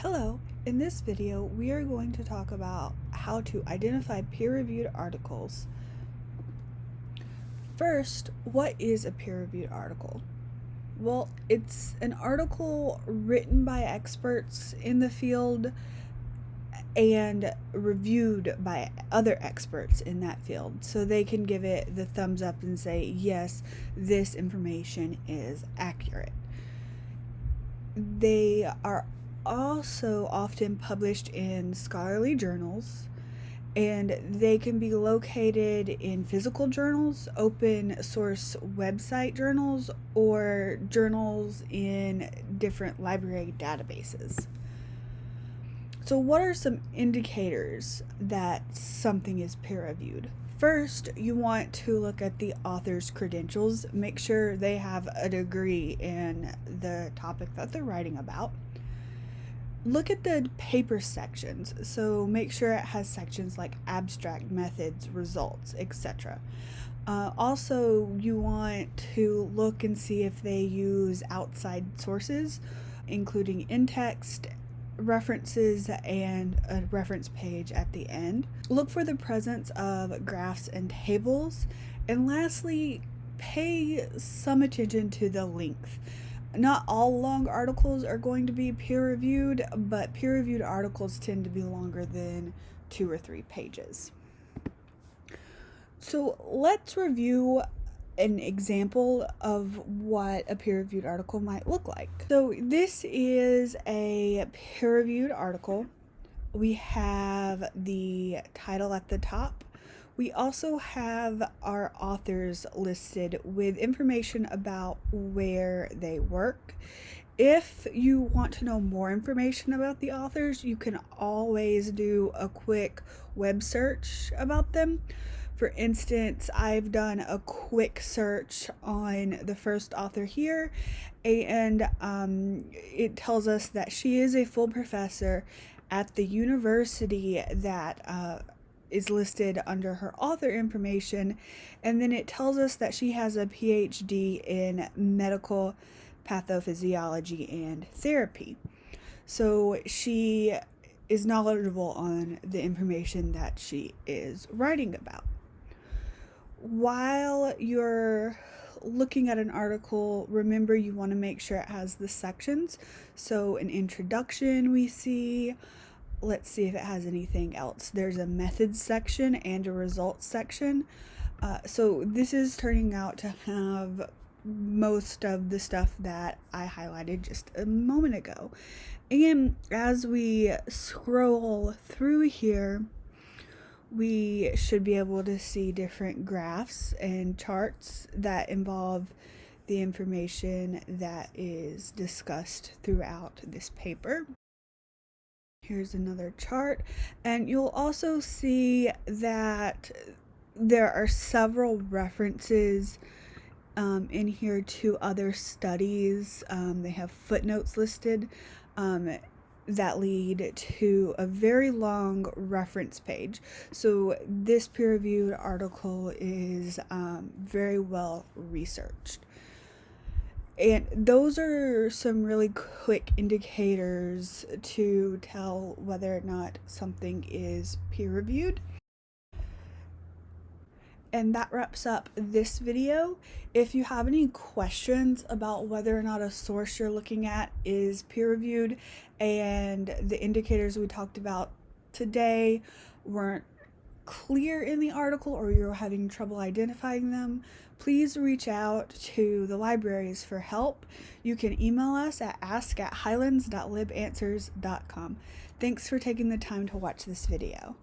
Hello, in this video we are going to talk about how to identify peer-reviewed articles. First, what is a peer-reviewed article? Well, it's an article written by experts in the field and reviewed by other experts in that field, so they can give it the thumbs up and say, yes, this information is accurate. They are also often published in scholarly journals, and they can be located in physical journals, open source website journals, or journals in different library databases. So, what are some indicators that something is peer reviewed? First, you want to look at the author's credentials. Make sure they have a degree in the topic that they're writing about. Look at the paper sections, so make sure it has sections like abstract, methods, results, etc. Also, you want to look and see if they use outside sources, including in-text references and a reference page at the end. Look for the presence of graphs and tables. And lastly, pay some attention to the length. Not all long articles are going to be peer-reviewed, but peer-reviewed articles tend to be longer than 2 or 3 pages. So let's review an example of what a peer-reviewed article might look like. So this is a peer-reviewed article. We have the title at the top. We also have our authors listed with information about where they work. If you want to know more information about the authors, you can always do a quick web search about them. For instance, I've done a quick search on the first author here, and it tells us that she is a full professor at the university that is listed under her author information, and then it tells us that she has a PhD in medical pathophysiology and therapy. So she is knowledgeable on the information that she is writing about. While you're looking at an article, remember you want to make sure it has the sections. So an introduction we see. Let's see if it has anything else. There's a methods section and a results section. So this is turning out to have most of the stuff that I highlighted just a moment ago. And as we scroll through here, we should be able to see different graphs and charts that involve the information that is discussed throughout this paper. Here's another chart, and you'll also see that there are several references in here to other studies. They have footnotes listed that lead to a very long reference page. So this peer-reviewed article is very well researched. And those are some really quick indicators to tell whether or not something is peer-reviewed. And that wraps up this video. If you have any questions about whether or not a source you're looking at is peer-reviewed and the indicators we talked about today weren't clear in the article, or you're having trouble identifying them, please reach out to the libraries for help. You can email us at ask@highlands.libanswers.com. Thanks for taking the time to watch this video.